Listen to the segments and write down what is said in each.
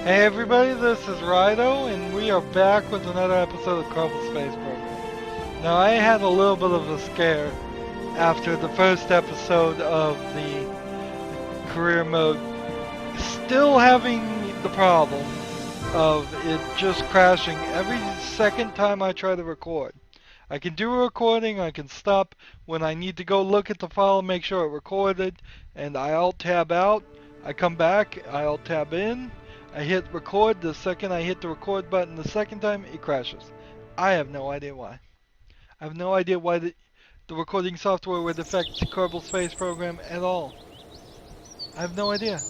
Hey everybody, this is Rydo, and we are back with another episode of Kerbal Space Program. Now I had a little bit of a scare after the first episode of the career mode, still having the problem of it just crashing every second time I try to record. I can do a recording, I can stop when I need to go look at the file and make sure it recorded, and I alt-tab out, I come back, I alt-tab in, I hit record. The second I hit the record button the second time, it crashes. I have no idea why. I have no idea why the recording software would affect the Kerbal Space Program at all. I have no idea.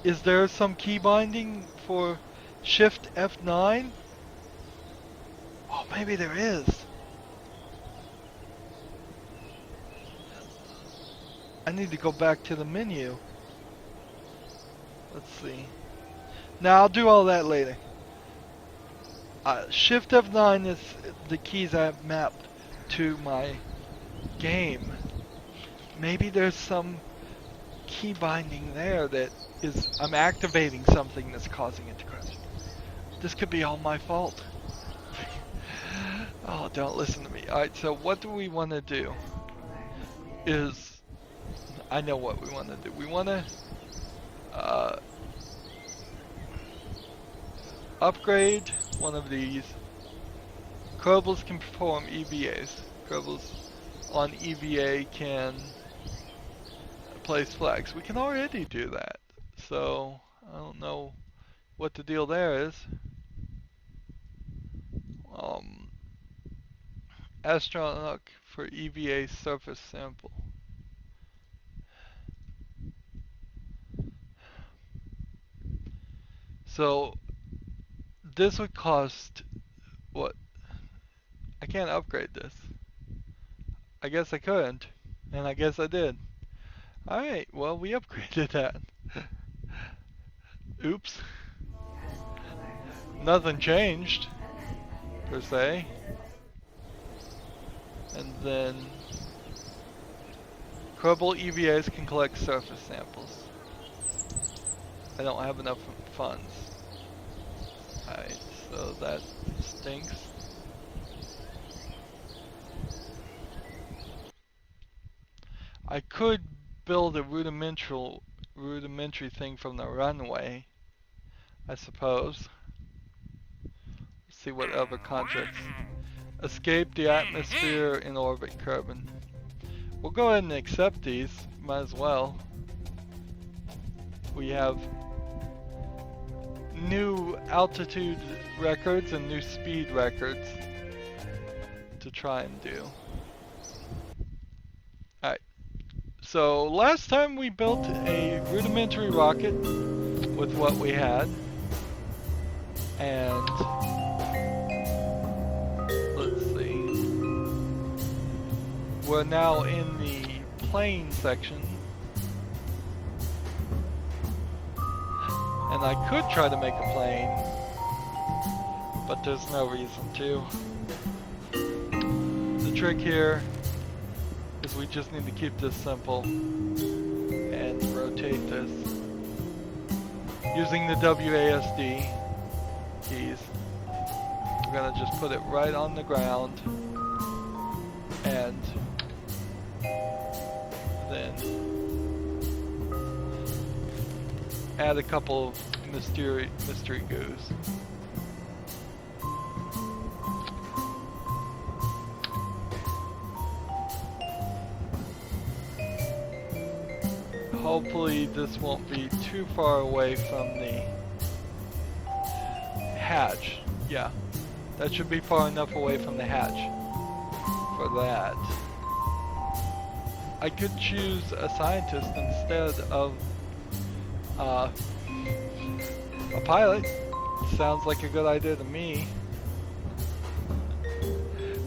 Is there some key binding for Shift F9? Oh, maybe there is. I need to go back to the menu. Let's see. Now I'll do all that later. Shift F9 is the keys I have mapped to my game. Maybe there's some key binding there that is, I'm activating something that's causing it to crash. This could be all my fault. Oh, don't listen to me. Alright, so what do we want to do? I know what we want to do. We want to upgrade one of these. Kerbals can perform EVAs. Kerbals on EVA can place flags. We can already do that. So, I don't know what the deal there is. Astronaut for EVA surface sample. So, this would cost, what? I can't upgrade this. I guess I couldn't, and I guess I did. Alright, well, we upgraded that. Oops. Nothing changed, per se. And then, Kerbal EVAs can collect surface samples. I don't have enough funds. Alright, so that stinks. I could build a rudimentary thing from the runway, I suppose. Let's see what other contracts. Escape the atmosphere in orbit, Kerbal. We'll go ahead and accept these, might as well. We have new altitude records and new speed records to try and do. Alright, so last time we built a rudimentary rocket with what we had, and let's see, we're now in the plane section. And I could try to make a plane, but there's no reason to. The trick here is we just need to keep this simple and rotate this using the WASD keys. We're gonna just put it right on the ground and then add a couple of mystery goos. Hopefully this won't be too far away from the hatch. Yeah, that should be far enough away from the hatch for that. I could choose a scientist instead of a pilot. Sounds like a good idea to me,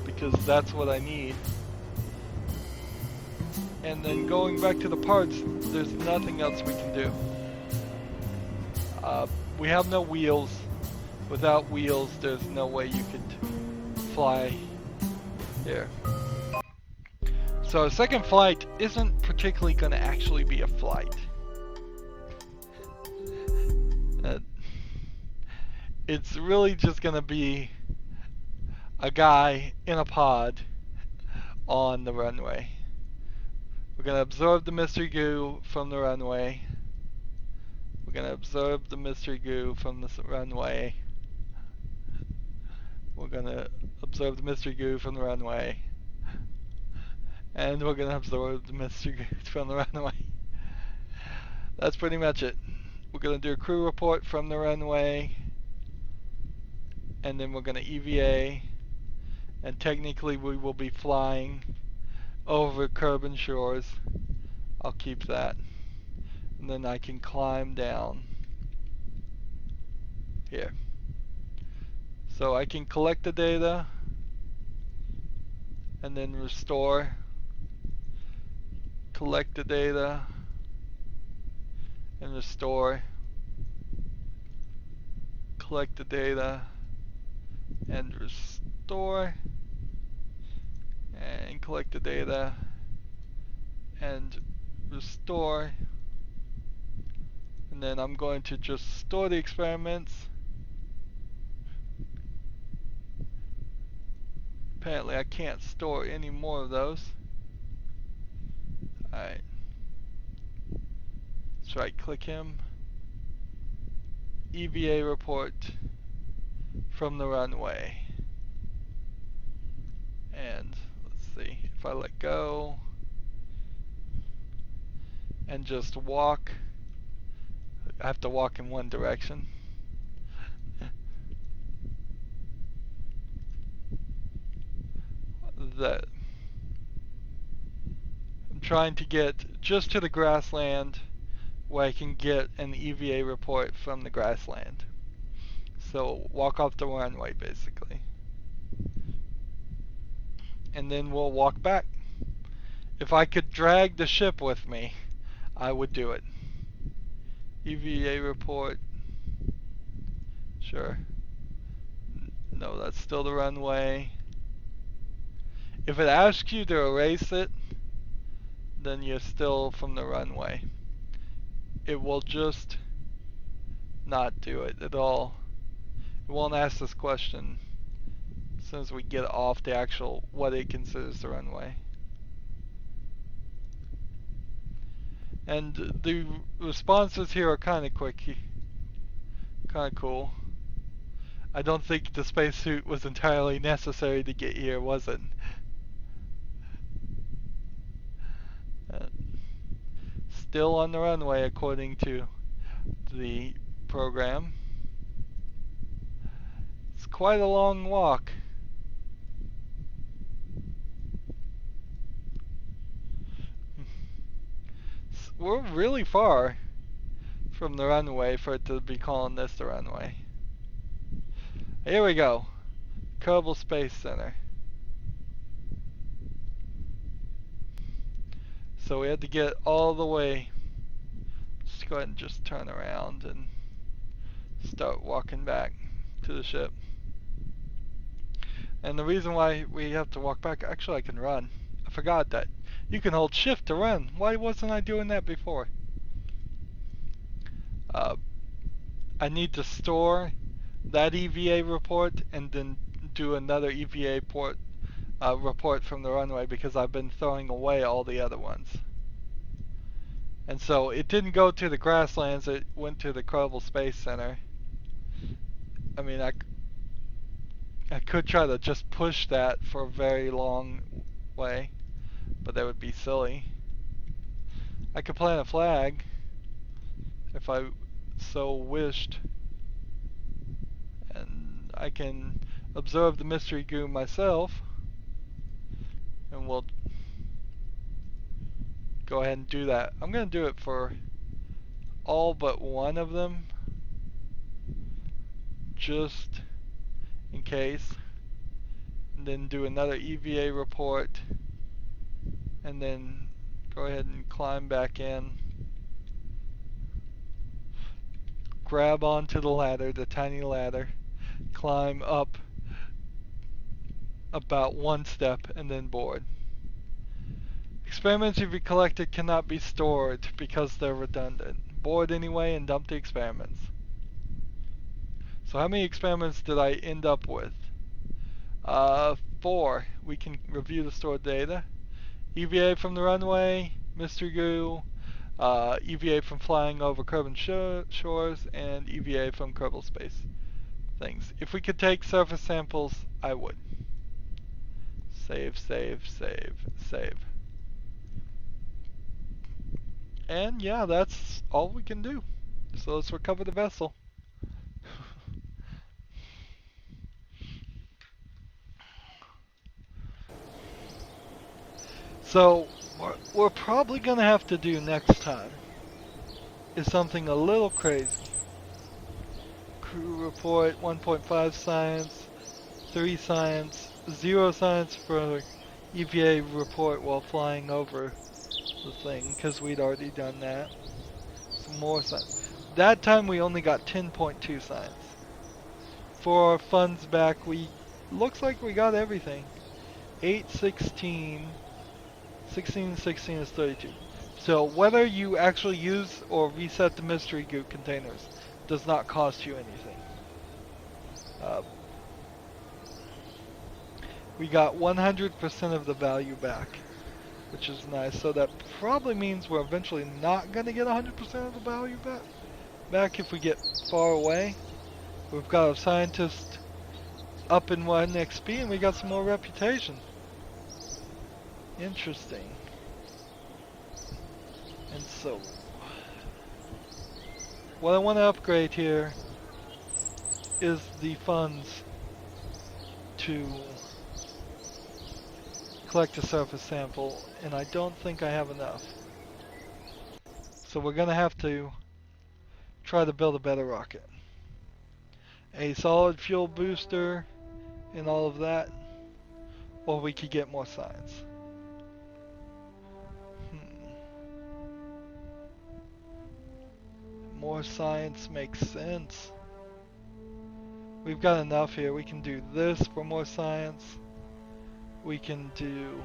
because that's what I need. And then going back to the parts, there's nothing else we can do. We have no wheels. Without wheels, there's no way you could fly here. So a second flight isn't particularly going to actually be a flight. it's really just going to be a guy in a pod on the runway. We're going to absorb the mystery goo from the runway. We're going to absorb the mystery goo from the runway. We're going to absorb the mystery goo from the runway. And we're going to absorb the mystery goo from the runway. That's pretty much it. We're going to do a crew report from the runway. And then we're going to EVA. And technically we will be flying over Kerbal shores. I'll keep that. And then I can climb down here. So I can collect the data and then restore, collect the data and restore, collect the data and restore, and collect the data and restore. And then I'm going to just store the experiments. Apparently I can't store any more of those. Alright. Let's right click him. EVA report from the runway. And let's see, if I let go and just walk, I have to walk in one direction. That I'm trying to get just to the grassland where I can get an EVA report from the grassland. So walk off the runway basically. And then we'll walk back. If I could drag the ship with me, I would do it. EVA report. Sure. No, that's still the runway. If it asks you to erase it, then you're still from the runway. It will just not do it at all. It won't ask this question as soon as we get off the actual what it considers the runway. And the responses here are kind of quick, kind of cool. I don't think the spacesuit was entirely necessary to get here, was it? Still on the runway according to the program. It's quite a long walk. We're really far from the runway for it to be calling this the runway. Here we go. Kerbal Space Center. So we had to get all the way. Let's go ahead and just turn around and start walking back to the ship. And the reason why we have to walk back, actually I can run. I forgot that. You can hold shift to run. Why wasn't I doing that before? I need to store that EVA report and then do another EVA report from the runway because I've been throwing away all the other ones. And so it didn't go to the grasslands, it went to the Kerbal Space Center. I mean, I could try to just push that for a very long way, but that would be silly. I could plant a flag if I so wished, and I can observe the mystery goo myself, and we'll go ahead and do that. I'm going to do it for all but one of them, just in case, and then do another EVA report, and then go ahead and climb back in, grab onto the ladder, the tiny ladder, climb up about one step, and then board. Experiments you've collected cannot be stored because they're redundant. Board anyway and dump the experiments. So how many experiments did I end up with? 4. We can review the stored data. EVA from the runway, mystery goo, EVA from flying over Kerbal shores, and EVA from Kerbal space things. If we could take surface samples, I would. Save, save, save, save. And yeah, that's all we can do. So let's recover the vessel. So what we're probably going to have to do next time is something a little crazy. Crew report 1.5 science, 3 science, 0 science for EVA report while flying over the thing, because we'd already done that. Some more science. That time we only got 10.2 science. For our funds back, looks like we got everything. 8, 16, 16, 16 is 32. So whether you actually use or reset the mystery goo containers does not cost you anything. We got 100% of the value back, which is nice. So that probably means we're eventually not going to get 100% of the value back if we get far away. We've got a scientist up in 1 XP and we got some more reputation. Interesting. And so, what I want to upgrade here is the funds to collect a surface sample, and I don't think I have enough. So we're going to have to try to build a better rocket. A solid fuel booster and all of that, or we could get more science. More science makes sense. We've got enough here. We can do this for more science. We can do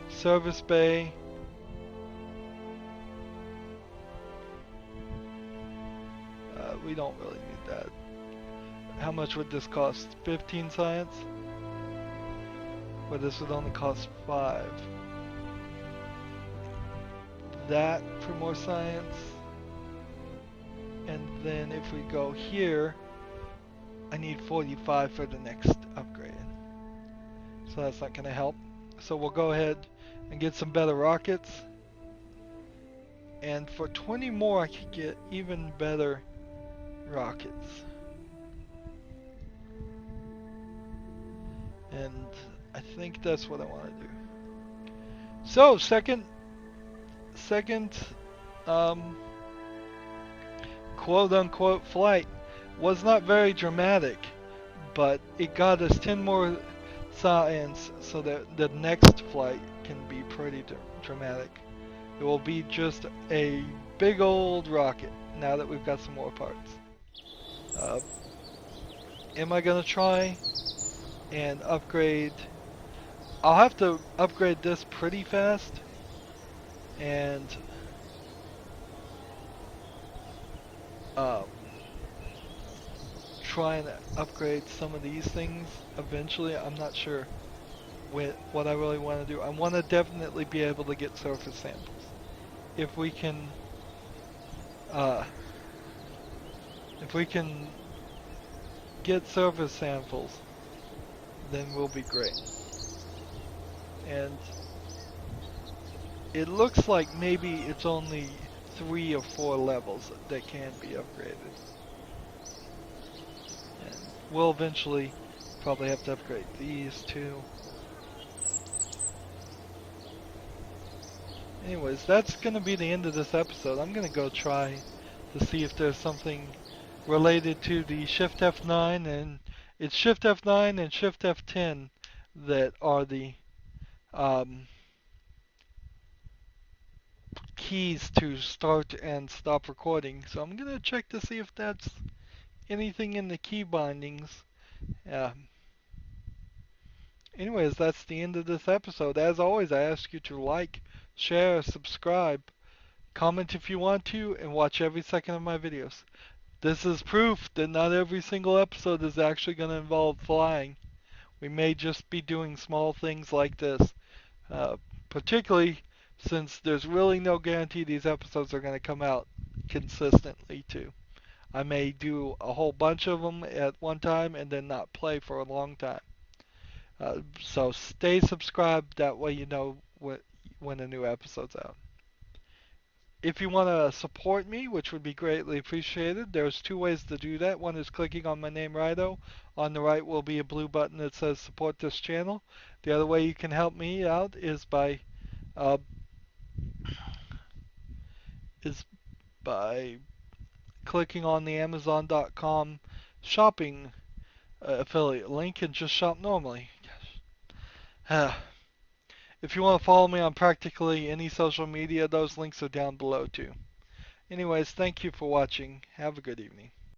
service bay. We don't really need that. How much would this cost? 15 science? But this would only cost 5. That for more science. And then if we go here, I need 45 for the next upgrade. So that's not going to help. So we'll go ahead and get some better rockets. And for 20 more, I could get even better rockets. And I think that's what I want to do. So second quote unquote flight was not very dramatic, but it got us 10 more science so that the next flight can be pretty dramatic. It will be just a big old rocket now that we've got some more parts. Am I gonna try and upgrade? I'll have to upgrade this pretty fast, and try and upgrade some of these things eventually. I'm not sure what I really want to do. I want to definitely be able to get surface samples. If we can get surface samples, then we'll be great. And it looks like maybe it's only 3 or 4 levels that can be upgraded. And we'll eventually probably have to upgrade these too. Anyways, that's going to be the end of this episode. I'm going to go try to see if there's something related to the Shift F9, and it's Shift F9 and Shift F10 that are the keys to start and stop recording. So I'm going to check to see if that's anything in the key bindings. Anyways, that's the end of this episode. As always, I ask you to like, share, subscribe, comment if you want to, and watch every second of my videos. This is proof that not every single episode is actually going to involve flying. We may just be doing small things like this, particularly since there's really no guarantee these episodes are going to come out consistently too. I may do a whole bunch of them at one time and then not play for a long time. So stay subscribed, that way you know when a new episode's out. If you want to support me, which would be greatly appreciated, there's two ways to do that. One is clicking on my name, Rydo. On the right will be a blue button that says support this channel. The other way you can help me out uh, is by clicking on the Amazon.com shopping affiliate link and just shop normally. If you want to follow me on practically any social media, those links are down below too. Anyways, thank you for watching. Have a good evening.